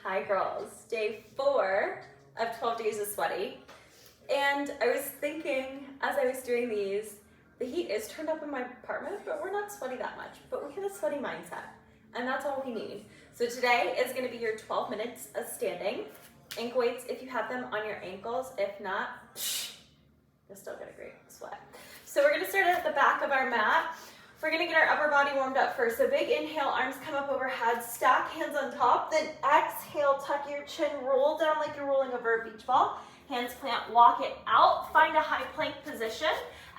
Hi girls, day 4 of 12 days of sweaty. And I was thinking as I was doing these, the heat is turned up in my apartment, but we're not sweaty that much, but we have a sweaty mindset and that's all we need. So today is gonna be your 12 minutes of standing. Ankle weights if you have them on your ankles. If not, you'll still get a great sweat. So we're gonna start at the back of our mat. We're gonna get our upper body warmed up first. So big inhale, arms come up overhead, stack hands on top, then exhale, tuck your chin, roll down like you're rolling over a beach ball. Hands plant, walk it out, find a high plank position,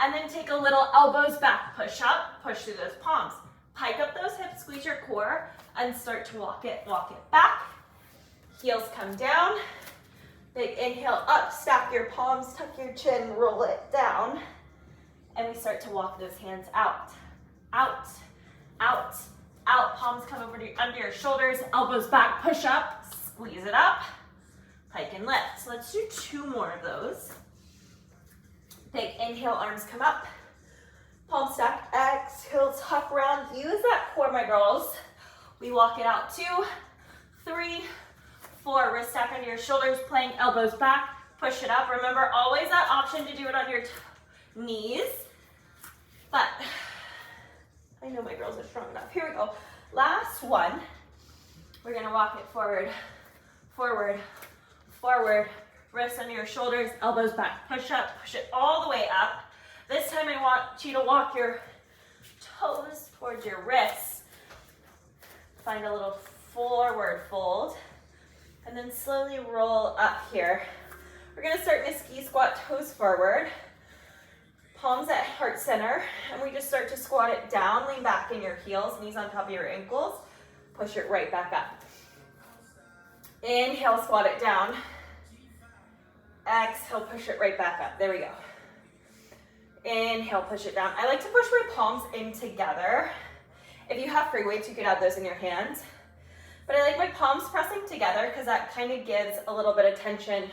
and then take a little elbows back, push up, push through those palms. Pike up those hips, squeeze your core, and start to walk it back. Heels come down. Big inhale up, stack your palms, tuck your chin, roll it down. And we start to walk those hands out. Out, out, out. Palms come over to under your shoulders, elbows back, push up, squeeze it up, pike and lift. So let's do 2 more of those. Big inhale, arms come up, palm stack, exhale, tuck round. Use that core, my girls. We walk it out 2, 3, 4. Wrist stack under your shoulders, playing elbows back, push it up. Remember, always that option to do it on your knees, but I know my girls are strong enough. Here we go. Last one. We're gonna walk it forward, forward, forward. Wrists under your shoulders, elbows back. Push up, push it all the way up. This time I want you to walk your toes towards your wrists. Find a little forward fold. And then slowly roll up here. We're gonna start in a ski squat, toes forward. Palms at heart center, and we just start to squat it down, lean back in your heels, knees on top of your ankles, push it right back up. Inhale, squat it down. Exhale, push it right back up. There we go. Inhale, push it down. I like to push my palms in together. If you have free weights, you could add those in your hands. But I like my palms pressing together because that kind of gives a little bit of tension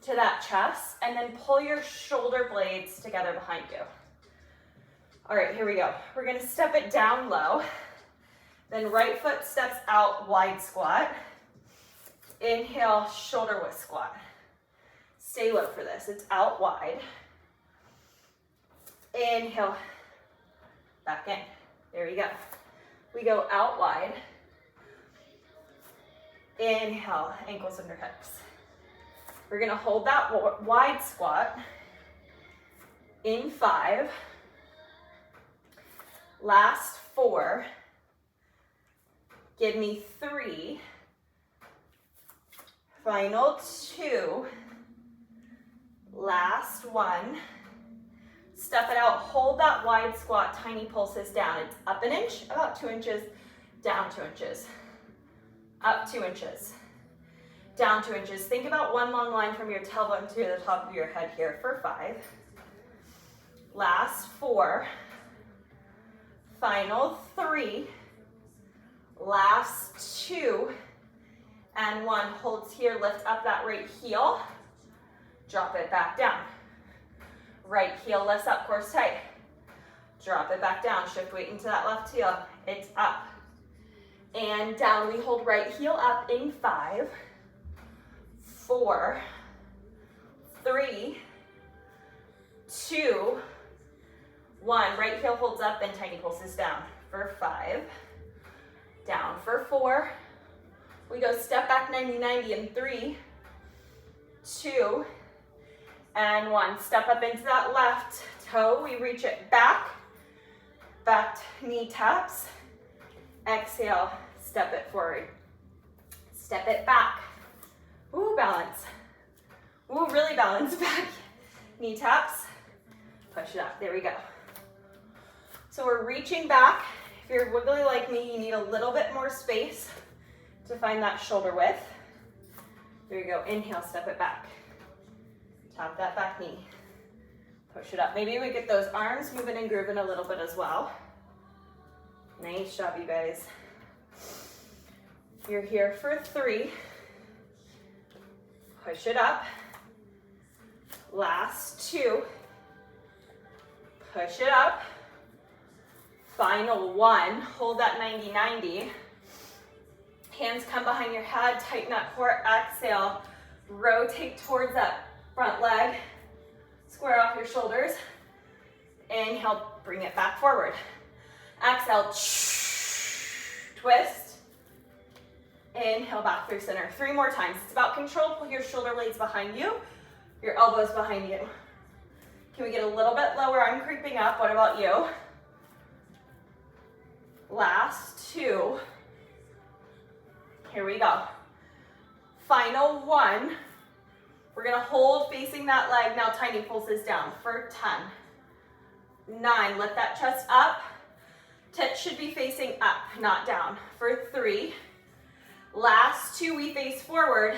to that chest, and then pull your shoulder blades together behind you. All right, here we go. We're gonna step it down low, then right foot steps out, wide squat. Inhale, shoulder width squat. Stay low for this, it's out wide. Inhale, back in, there we go. We go out wide. Inhale, ankles under hips. We're gonna hold that wide squat in 5. Last 4. Give me 3. Final 2. Last 1. Step it out, hold that wide squat, tiny pulses down. It's up an inch, about 2 inches, down 2 inches, up 2 inches. Down 2 inches. Think about one long line from your tailbone to the top of your head here for 5. Last 4. Final 3. Last 2. And 1. Holds here. Lift up that right heel. Drop it back down. Right heel lifts up, core tight. Drop it back down. Shift weight into that left heel. It's up. And down. We hold right heel up in 5. 4, 3, 2, 1. Right heel holds up and tiny pulses down for 5. Down for 4. We go step back 90-90 in 3, 2, and 1. Step up into that left toe. We reach it back. Back knee taps. Exhale, step it forward. Step it back. Ooh, balance. Ooh, really balance back. Knee taps. Push it up. There we go. So we're reaching back. If you're wiggly like me, you need a little bit more space to find that shoulder width. There you go. Inhale, step it back. Tap that back knee. Push it up. Maybe we get those arms moving and grooving a little bit as well. Nice job, you guys. You're here for 3. Push it up. Last 2. Push it up. Final 1. Hold that 90-90. Hands come behind your head, tighten that core, exhale. Rotate towards that front leg. Square off your shoulders. Inhale, bring it back forward. Exhale, twist. Inhale, back through center. 3 more times. It's about control. Pull your shoulder blades behind you, your elbows behind you. Can we get a little bit lower? I'm creeping up. What about you? Last 2. Here we go. Final 1. We're gonna hold facing that leg. Now tiny pulses down for 10. 9, lift that chest up. Tits should be facing up, not down. For 3. Last 2, we face forward.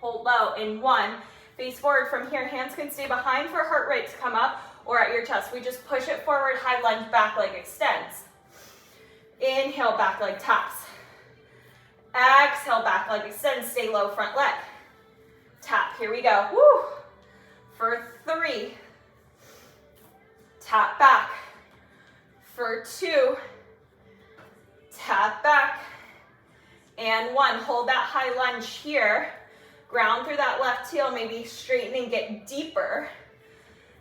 Hold low in 1. Face forward from here. Hands can stay behind for heart rate to come up or at your chest. We just push it forward, high lunge, back leg extends. Inhale, back leg taps. Exhale, back leg extends. Stay low, front leg. Tap, here we go. Woo. For 3. Tap back. For 2. Tap back. And 1. Hold that high lunge here. Ground through that left heel, maybe straighten and get deeper.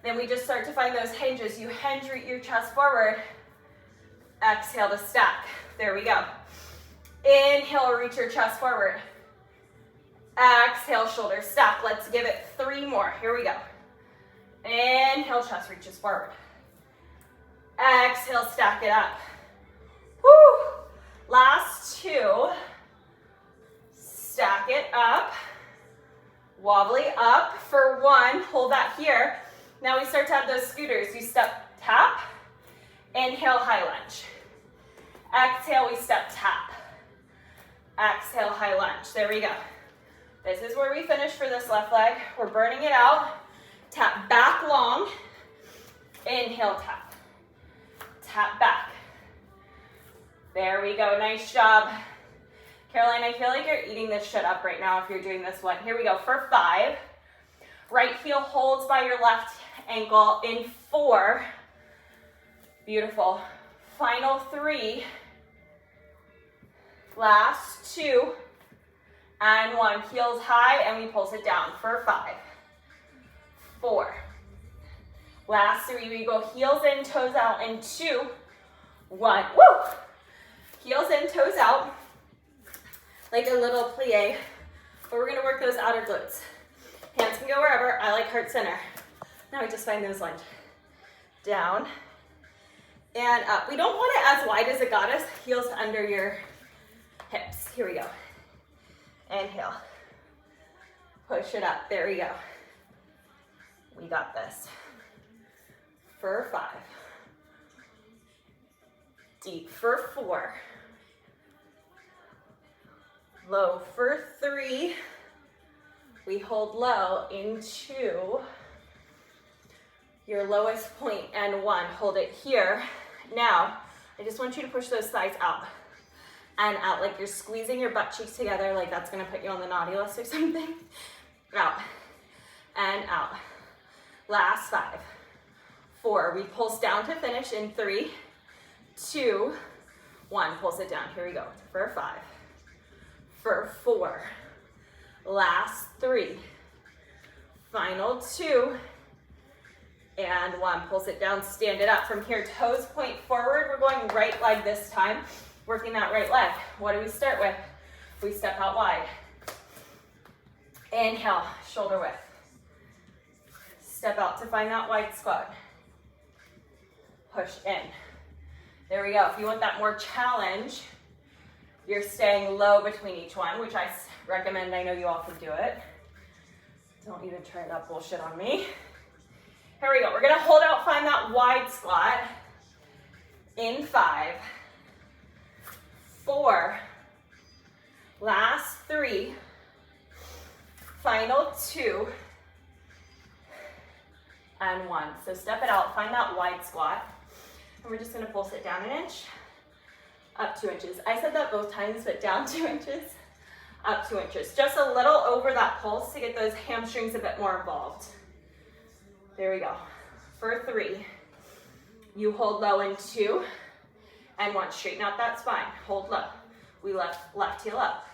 Then we just start to find those hinges. You hinge, root your chest forward. Exhale to stack. There we go. Inhale, reach your chest forward. Exhale, shoulders stack. Let's give it 3 more. Here we go. Inhale, chest reaches forward. Exhale, stack it up. Woo! Last 2. Stack it up. Wobbly up for 1. Hold that here. Now we start to have those scooters. You step, tap. Inhale, high lunge. Exhale, we step, tap. Exhale, high lunge. There we go. This is where we finish for this left leg. We're burning it out. Tap back long. Inhale, tap. Tap back. There we go. Nice job. Caroline, I feel like you're eating this shit up right now if you're doing this one. Here we go. For 5. Right heel holds by your left ankle in 4. Beautiful. Final 3. Last 2. And 1. Heels high and we pulse it down for 5. 4. Last 3. We go heels in, toes out in 2. 1. Woo! Heels in, toes out. Like a little plie. But we're gonna work those outer glutes. Hands can go wherever. I like heart center. Now we just find those lunge. Down and up. We don't want it as wide as a goddess. Heels under your hips. Here we go. Inhale. Push it up. There we go. We got this. For 5. Deep for 4. Low for 3. We hold low in 2. Your lowest point and 1. Hold it here. Now, I just want you to push those thighs out and out, like you're squeezing your butt cheeks together, like that's gonna put you on the naughty list or something. Out and out. Last 5. 4. We pulse down to finish in 3, 2, 1. Pulse it down. Here we go. For 5. For 4. Last 3. Final 2. And 1. Pulse it down. Stand it up. From here, toes point forward. We're going right leg this time. Working that right leg. What do we start with? We step out wide. Inhale, shoulder width. Step out to find that wide squat. Push in. There we go. If you want that more challenge, you're staying low between each one, which I recommend. I know you all can do it. Don't even try that bullshit on me. Here we go. We're going to hold out, find that wide squat in 5, 4, last 3, final 2, and 1. So step it out, find that wide squat, and we're just going to pulse it down an inch, up 2 inches. I said that both times, but down 2 inches, up 2 inches. Just a little over that pulse to get those hamstrings a bit more involved. There we go. For 3, you hold low in 2, and 1. Straighten out that spine. Hold low. We left heel up.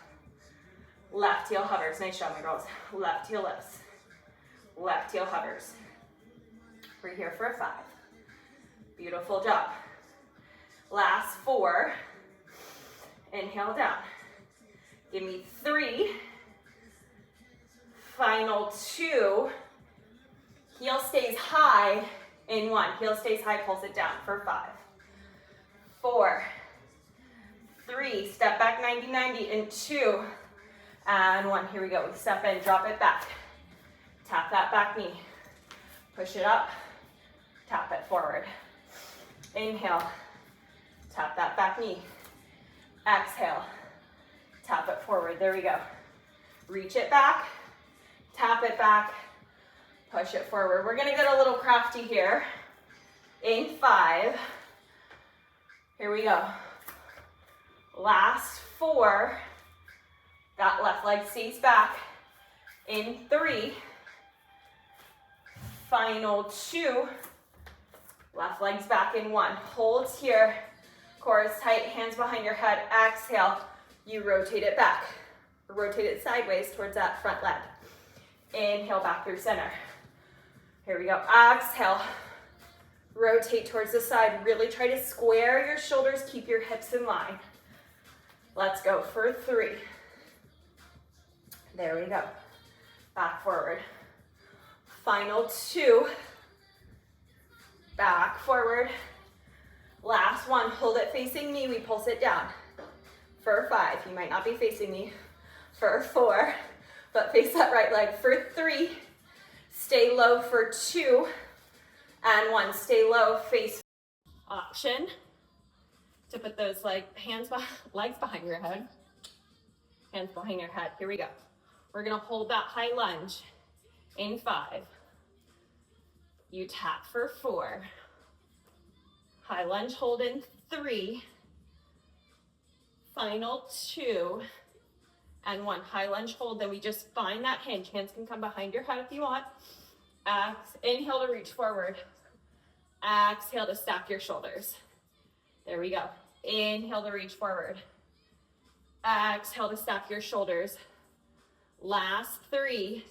Left heel hovers. Nice job, my girls. Left heel lifts. Left heel hovers. We're here for a 5. Beautiful job. Last 4. Inhale down. Give me 3. Final 2. Heel stays high in 1. Heel stays high, pulls it down for 5. 4. 3. Step back 90-90 in 2. And 1. Here we go. We step in, drop it back. Tap that back knee. Push it up. Tap it forward. Inhale. Tap that back knee. Exhale. Tap it forward. There we go. Reach it back. Tap it back. Push it forward. We're going to get a little crafty here. In 5. Here we go. Last 4. That left leg stays back. In 3. Final 2. Left leg's back in 1. Holds here. Core is tight. Hands behind your head. Exhale. You rotate it back. Rotate it sideways towards that front leg. Inhale back through center. Here we go. Exhale. Rotate towards the side. Really try to square your shoulders. Keep your hips in line. Let's go for 3. There we go. Back forward. Final 2. Back forward. Last 1. Hold it facing me. We pulse it down. For 5. You might not be facing me. For 4. But face that right leg. For 3. Stay low for 2. And 1. Stay low. Face. Option to put those legs behind your head. Hands behind your head. Here we go. We're going to hold that high lunge in 5. You tap for 4. High lunge hold in 3. Final 2. And 1. High lunge hold. Then we just find that hinge. Hands can come behind your head if you want. Inhale to reach forward. Exhale to stack your shoulders. There we go. Inhale to reach forward. Exhale to stack your shoulders. Last 3.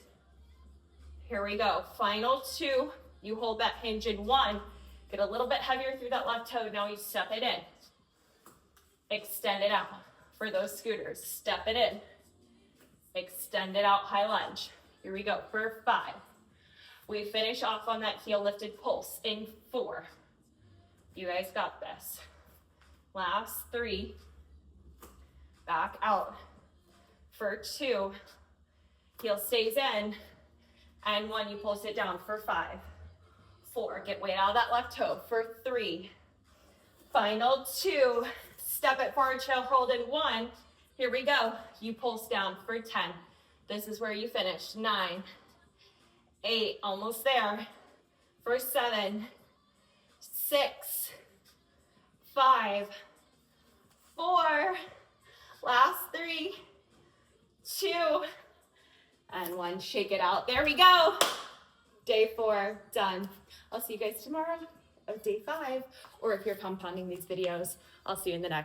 Here we go. Final 2. You hold that hinge in 1. Get a little bit heavier through that left toe. Now you step it in. Extend it out for those scooters. Step it in. Extend it out, high lunge. Here we go for 5. We finish off on that heel lifted pulse in 4. You guys got this. Last 3. Back out for 2. Heel stays in. And 1, you pulse it down for 5. 4, get weight out of that left toe for 3. Final 2, step it forward, chair hold in 1. Here we go. You pulse down for 10. This is where you finish. 9, 8, almost there. For 7, 6, 5, 4, last 3, 2, and 1. Shake it out. There we go. Day 4, done. I'll see you guys tomorrow of day 5, or if you're compounding these videos, I'll see you in the next.